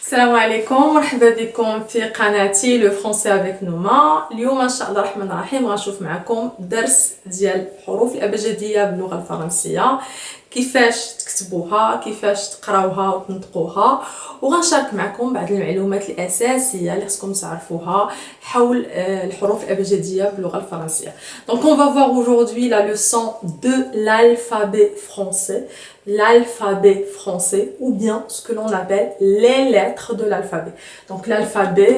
السلام عليكم، مرحبا بكم في قناتي لو فرونسي افيك نوما. اليوم ان شاء الله الرحمن الرحيم غنشوف معكم درس ديال الحروف الابجديه باللغه الفرنسيه، كيفاش تكتبوها، كيفاش تقراوها وتنطقوها، وغنشارك معكم بعض المعلومات الاساسيه اللي خصكم تعرفوها حول الحروف الابجديه باللغه الفرنسيه. Donc on va voir aujourd'hui la leçon de l'alphabet français, l'alphabet français ou bien ce que l'on appelle les lettres de l'alphabet. Donc l'alphabet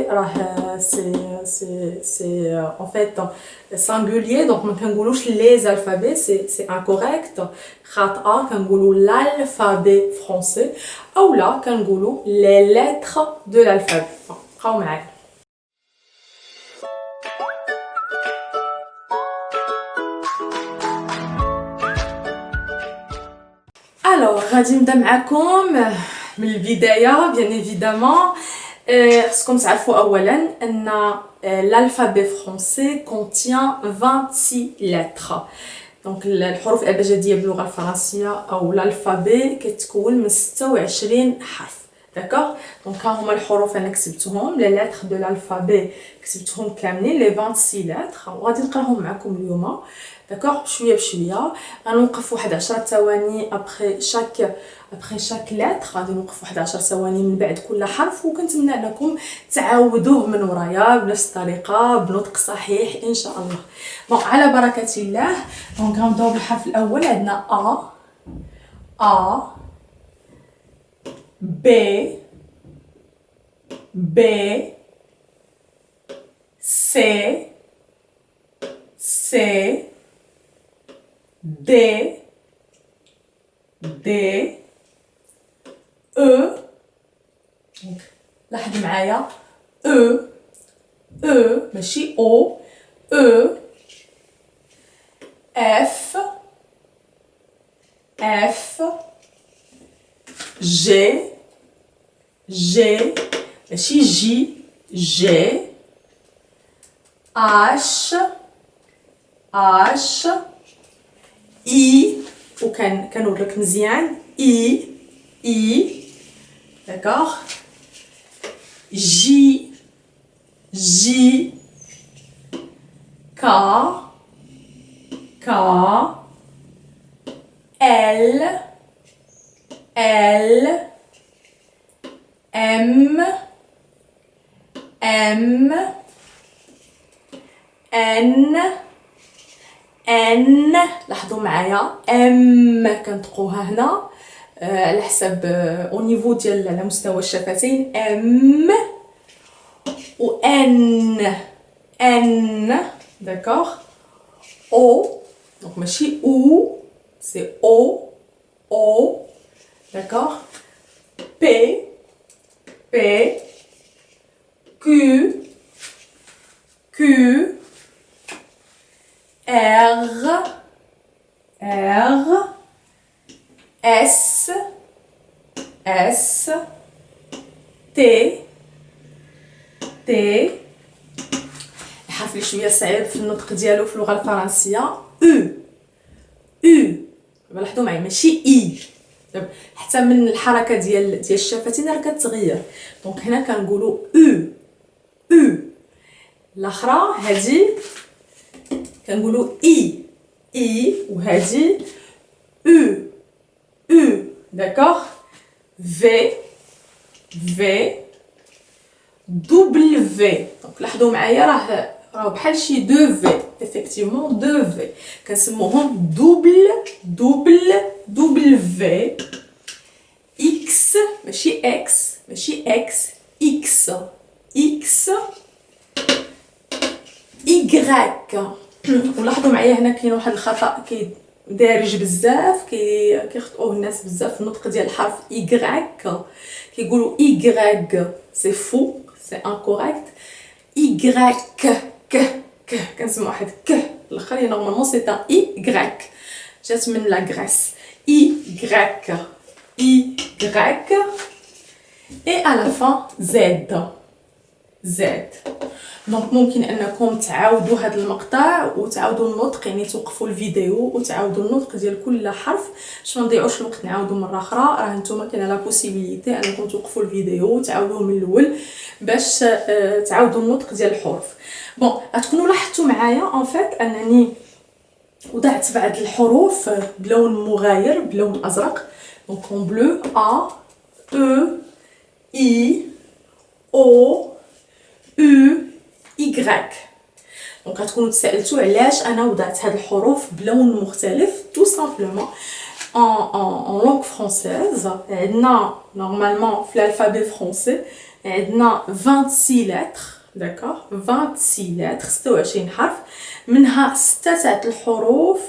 c'est en fait singulier, donc ما كنقولوش les alphabets, c'est incorrect. خاطئه كنقولوا l'alphabet français ou là كنقولوا les lettres de l'alphabet. بقاو معايا. Alors غادي نبدا معكم من البدايه bien évidemment. خصكم تعرفوا اولا ان l'alphabet français contient 26 lettres. دونك الحروف الابجديه باللغه الفرنسيه او l'alphabet كتكون من 26 حرف. داكوغ، دونك ها هما الحروف انا كتبتهم لي لتر دو l'alphabet، كتبتهم كاملين لي 26 لتر وغادي نقراهم معكم اليوم. داكوغ، بشويه بشويه غنوقف واحد 10 ثواني ابري شاك لتر، غادي نوقف واحد 10 ثواني من بعد كل حرف، وكنتمنى انكم تعاودوه من ورايا بنفس الطريقه بنطق صحيح ان شاء الله. بون، على بركه الله. دونك غنبداو بالحرف الاول، عندنا ا B, B, C, C, D, D, E. لاحظ معايا E ماشي O. E, F, F, G, G, ماشي J, G, H, H, I, وكنوريك مزيان I, d'accord, J, J, K, K, L, L, M, M, N, N. لاحظوا معايا M كنطقوها هنا على حسب او نيفو ديال على مستوى الشفتين M و N داكوغ. O دونك ماشي O، سي O d'accord. P, Q, R, S, T. الحرف اللي شويه صعيب في النطق ديالو في اللغه الفرنسيه U. لاحظوا معايا ماشي اي، حتى من الحركه ديال الشفتين راه كتغير. دونك هنا كنقولوا او. الاخرى هذه كنقولوا اي وهذه او داكوغ. في دبل في. دونك لاحظوا معايا راه بحال شي دو في، effectivement دو في كنسموهم دبل في. اكس ماشي اكس اكس ايغريك. ولاحظوا معايا هنا كاين واحد الخطا دارج بزاف كيخطئوه الناس بزاف في النطق ديال الحرف ايغريك، كيقولوا ايغريك، سي فو، سي انكوريكت. ايغريك كنسمع واحد الاخر نورمالمون سي ان ايغريك، جات من لا غريس. ايغريك et à la fin Z. دونك ممكن انكم تعاودوا هذا المقطع وتعاودوا النطق، يعني توقفوا الفيديو وتعاودوا النطق ديال كل حرف باش ما نضيعوش الوقت نعاودوا مره اخرى. راه نتوما كاينه لا بوسيبيليتي انكم توقفوا الفيديو وتعاودوه من الاول باش تعاودوا النطق ديال الحروف. بون غتكونوا لاحظتوا معايا ان فيت انني وضعت بعض الحروف بلون مغاير بلون ازرق. دونك اون بلو ا او اي او او Y. دونك غتكونوا تسالتوا علاش انا وضعت هاد الحروف بلون مختلف. tout simplement en langue française عندنا normalement في l'alphabet français عندنا 26 lettres. d'accord 26 lettres 26 حرف، منها 6 تاع الحروف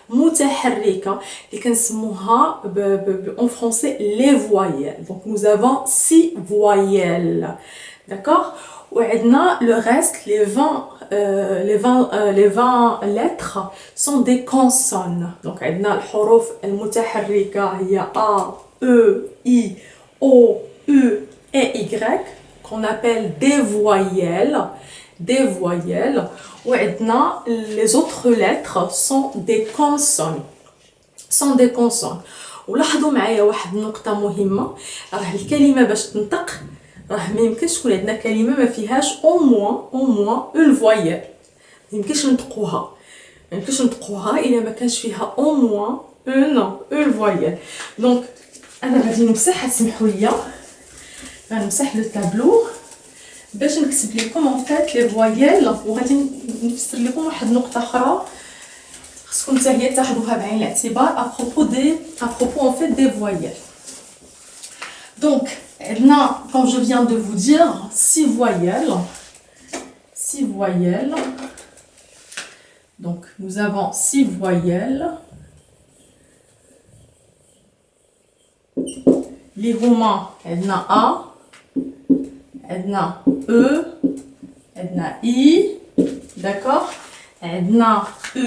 متحركه اللي كنسموها en français les voyelles. donc nous avons 6 voyelles. d'accord وعندنا le reste les 20 lettres sont des consonnes. donc عندنا الحروف المتحركه هي a e i o u et y qu'on appelle des voyelles. وعندنا les autres lettres sont des consonnes. ولاحظوا معايا واحد النقطه مهمه، راه الكلمه باش تنطق راه ما يمكنش تكون عندنا كلمه ما فيهاش au moins une voyelle. ما يمكنش نطقوها الا ما كانش فيها au moins une voyelle. دونك انا غادي نمسح، تسمحوا لي غنمسح لو طابلو باش نكتب لكم ان فيت لي فوايال. وغادي نفسر لكم واحد النقطه اخرى خصكم حتى هي تاخذوها بعين الاعتبار ابروبو ان فيت دي فوايال. دونك عندنا comme je viens de vous dire 6 voyelles. donc nous avons 6 voyelles. les romains عندنا a عندنا e عندنا i. d'accord عندنا u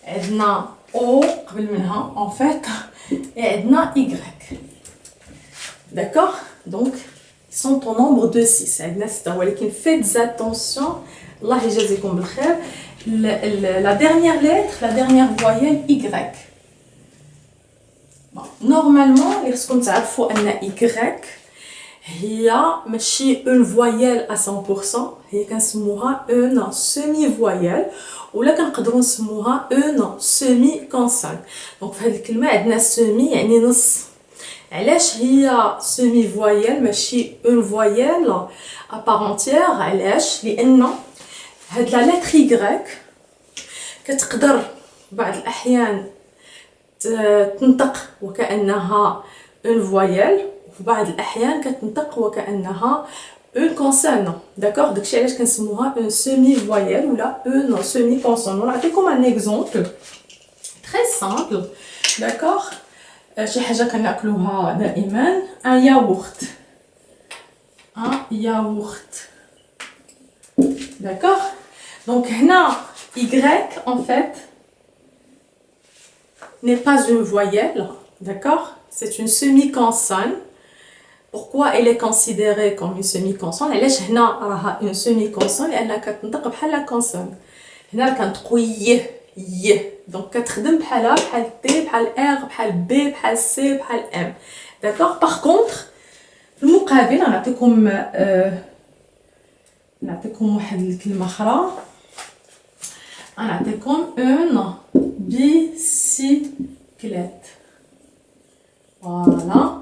عندنا o قبل منها en fait عندنا y. d'accord donc ils sont au nombre de 6. عندنا 6 ولكن faites attention الله يجازيكم بالخير la dernière lettre la dernière voyelle y. normalement اللي خصكم تعرفوا ان y هي ماشي اون فوايال ا 100%، هي كنسموها اون سيمي فوايال ولا كنقدروا نسموها اون سيمي كونسون. دونك في هذه الكلمه عندنا سيمي يعني نص. علاش هي سيمي فوايال ماشي اون فوايال ا بارونتيير؟ علاش؟ لان هاد لا لتر y كتقدر بعض الاحيان تنطق وكانها اون فوايال، وفي بعض الاحيان كتنطق وكانها اون كونسون. داكوغ داكشي علاش كنسموها اون سيمي فوايال ولا اون سيمي كونسون. نعطيكم ان اكزومبل تري سامبل. داكوغ شي حاجه كناكلوها دائما، ان ياغورت. داكوغ دونك هنا y en fait n'est pas une voyelle. d'accord c'est une semi-consonne. pourquoi elle est considérée comme une semi-consonne؟ علاش هنا راها une semi-consonne؟ لانها كتنطق بحال لا كونسون. هنا كنطقوا ي دونك كتخدم بحال تي بحال ار بحال بي بحال سي بحال ام. داكوغ باغ كونطخ في المقابل نعطيكم واحد الكلمه اخرى. نعطيكم اون بيسيكليت. فوالا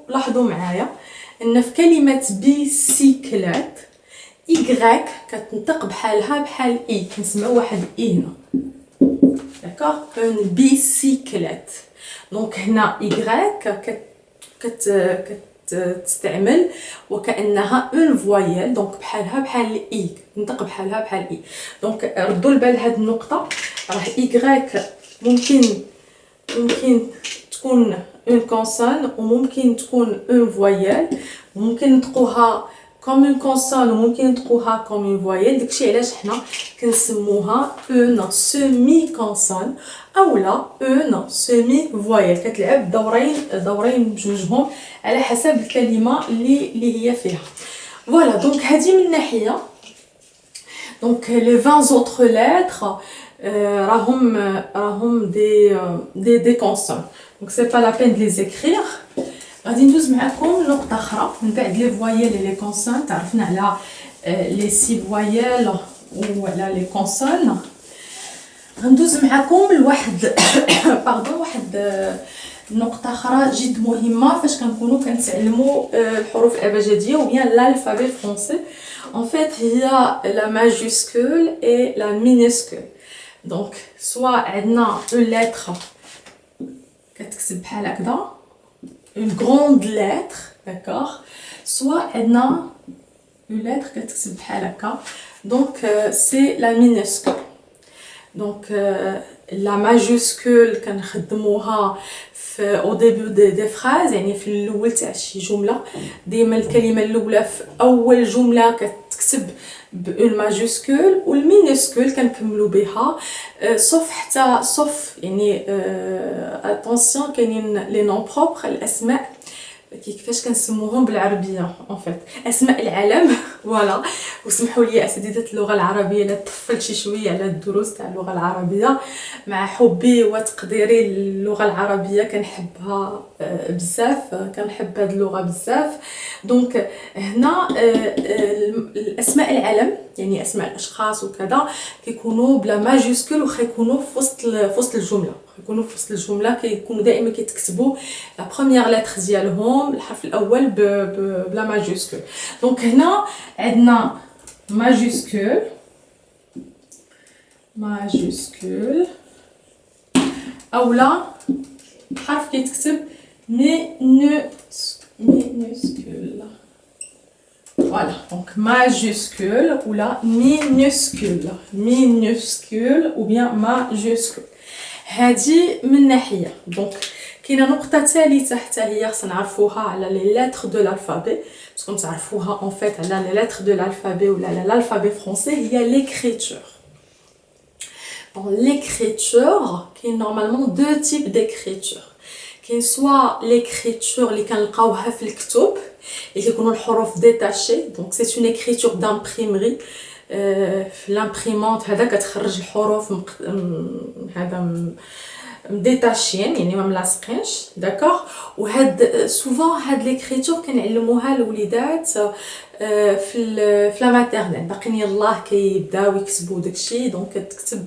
ولاحظوا معايا ان في كلمه بيسيكليت y كتنطق بحال اي، كنسمعوا واحد اي هنا. داكوغ اون بيسيكليت. دونك هنا y تستعمل وكانها اون فوايال، دونك بحال اي، تنطق بحال اي. دونك ردوا البال هاد النقطه، راه y ممكن تكون اون كونسون وممكن تكون اون فوايال، وممكن نطقوها كوم اون كونسون وممكن نطقوها كوم اون فوايال. داكشي علاش حنا كنسموها اون سيمي كونسون اولا اون سيمي فوايال. كتلعب دورين بجوجهم على حسب الكلمه اللي هي فيها. Voilà, donc هذه من ناحية. Donc les 20 autres lettres راهم des consonnes. Donc c'est pas la peine de les écrire. غادي ندوز معكم نقطة أخرى من بعد les voyelles et les consonnes. تعرفنا على les 6 voyelles وعلى les consonnes. غندوز معكم لواحد واحد نقطة أخرى جد مهمة فاش كنكونوا كنتعلموا الحروف الأبجدية ou bien l'alphabet français. En fait, il y a la majuscule et la minuscule. Donc, soit عندنا une lettre كتكتب بحال هكذا, une grande lettre, d'accord? Soit عندنا une lettre كتكتب بحال هكا. Donc, c'est la minuscule. Donc, la majuscule كنخدموها au début des phrases, يعني في الاول تاع شي جمله. ديما الكلمه الاولى في اول جمله كتكتب بون ماجوسكول والمينوسكول كنكملوا بها صوف يعني اتونسيون كاينين لي نون بروبر الاسماء كيفاش كنسموهم بالعربيه ان فيت اسماء العالم فوالا. وسمحوا لي اساتذه اللغه العربيه لا طفلت شي شويه على الدروس تاع اللغه العربيه مع حبي وتقديري للغه العربيه كنحبها بزاف كنحب هذه اللغه بزاف. دونك هنا الاسماء العالم يعني اسماء الاشخاص وكذا كيكونوا بلا ماجوسكول وخيكونوا في وسط الجمله يكونوا في وسط الجمله كيكونوا دائما كيتكتبوا لا بروميير لتر ديالهم الحرف الاول بلا ماجوسكول. دونك هنا عندنا ماجوسكول اولا حرف كيتكتب minuscule. Voilà, donc majuscule ou la minuscule ou bien majuscule. هذه من ناحيه. دونك كاينه نقطه ثالثه حتى هي خصنا نعرفوها على لي لتر دو l'alphabet باسكو تعرفوها en fait على لي لتر دو l'alphabet ولا على l'alphabet français هي l'écriture. Bon, l'écriture كاين normalement deux types d'écriture. كاين سوا l'écriture اللي كنلقاوها في الكتب اللي كيكونوا الحروف ديتاشي. دونك سي اون écriture d'imprimerie في لامبريمونط هذا كتخرج الحروف هذا مديتاشين يعني ما ملاصقينش داكوغ. وهاد سوفون هاد ليكريتور كنعلموها للوليدات في لا ماتيرنيل باقيين يلاه كيبداو يكتبوا داكشي. دونك كتكتب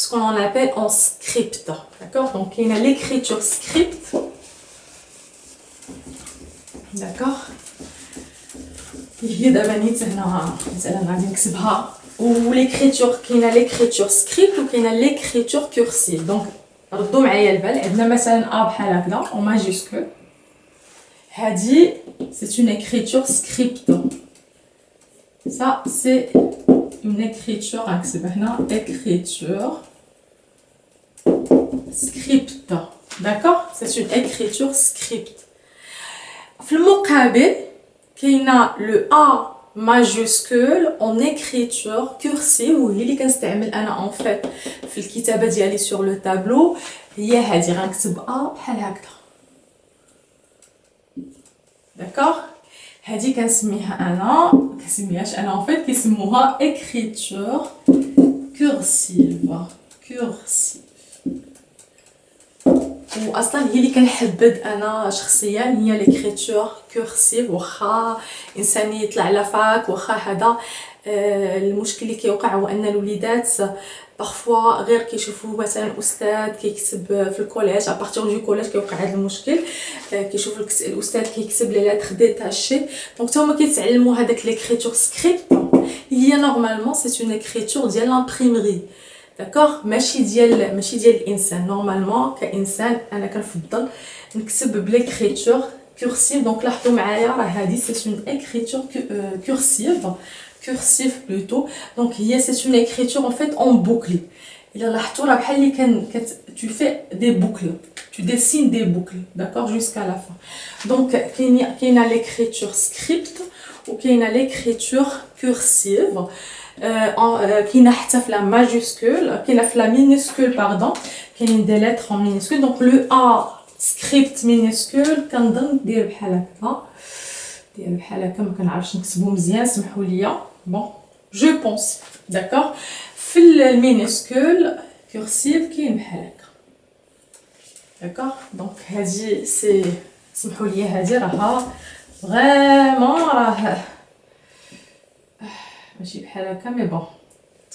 ce qu'on appelle en script, d'accord? Donc il y a l'écriture script, d'accord? هي دابا نيت هنا مثلا غادي نكتبها وليكريتور كاينه ليكريتور سكريبت وكاينه ليكريتور كورسيف. دونك ردوا معايا البال عندنا مثلا بحال هكذا او ماجيسكول هادي سي اون écriture script. Ça c'est une écriture نكتب هنا écriture script, d'accord? C'est une écriture script. في المقابل كاينه لو ا ماجوسكول اون écriture cursive وهي اللي كنستعمل انا ان فيت في الكتابه ديالي سور لو تابلو. هي هذه غنكتب بحال هكذا داكوغ. هذه كنسميها انا كنسميهاش انا ان فيت كيسموها écriture cursive. واصلا هي اللي كنحبذ انا شخصيا هي ليكريتور كورسيف. واخا انسان يطلع على فاك واخا هذا المشكل اللي كيوقع هو ان الوليدات بارفوا غير كيشوفوا مثلا استاذ كيكتب في الكوليج ابارتير دو كوليج كيوقع هذا المشكل كيشوفوا الاستاذ كيكتب لي لتر ديتاشي. دونك هما كيتعلموا هذاك ليكريتور سكريبت هي نورمالمون سي اون écriture ديال لامبريمري داكوغ ماشي ديال الانسان. نورمالمون كانسان انا كنفضل نكتب بليكريتور كورسيف. دونك لاحظوا معايا راه هذه سي اون écriture cursive plutôt. Donc هي c'est une écriture en fait en boucle. Il a لاحظتوا راه بحال اللي tu fais des boucles, tu dessines des boucles, d'accord, jusqu'à la fin. Donc كاينه l'écriture script وكاينه l'écriture cursive. كاينه حتى في لا ماجوسكول كاينه في لا مينوسكول باردون كاينين دي لتر en minuscule. Donc le A script minuscule كنظن دير بحال هكا ديال بحال هكا ما كنعرفش نكتبو مزيان سمحوا لي بون جو بونس داكوغ في المينيسكول كورسيف كاين بحال هكا داكوغ دونك هادي سي سمحوا لي هادي راها فريمون راه ماشي بحال هكا مي بون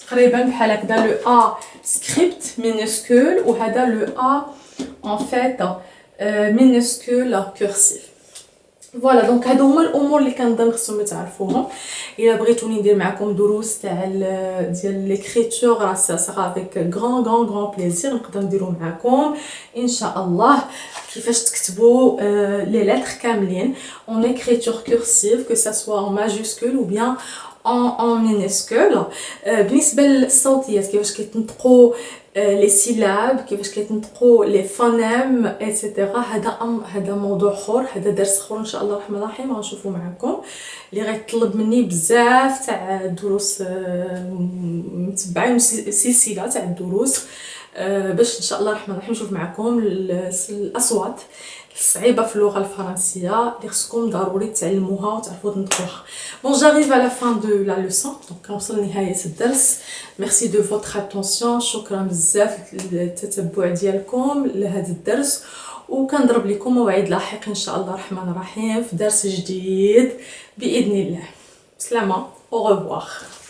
تقريبا بحال هكذا لو ا سكريبت مينيسكول وهذا لو ا ان فيت مينيسكول كورسيف فوالا دونك هادو هما الامور اللي كنظن خصكم تعرفوهم الا بغيتوني ندير معكم دروس تاع ديال ليكريتور راه سا افيك غران بليزير نقدر نديرو معكم ان شاء الله كيفاش تكتبوا لي لتر كاملين اون écriture cursive que ça soit en majuscule ou bien en minuscule بالنسبه للصوتيات كيفاش كيتنطقوا لي سيلاب كيفاش كيتنطقوا لي فونيم ايتترا هذا موضوع اخر هذا درس اخر ان شاء الله الرحمن الرحيم غنشوفو معكم اللي غيطلب مني بزاف تاع دروس متبعين سلسله تاع الدروس باش ان شاء الله الرحمن الرحيم نشوف معكم الاصوات الصعيبه في اللغه الفرنسيه اللي خصكم ضروري تعلموها وتعرفوا تنطقوها بون جاريف على فان دو لا لوسون دونك كنوصل لنهايه الدرس ميرسي دو فوتر اتونسيون شكرا بزاف للتتبع ديالكم لهذا الدرس وكنضرب لكم موعد لاحق ان شاء الله الرحمن الرحيم في درس جديد باذن الله. سلامه، au revoir.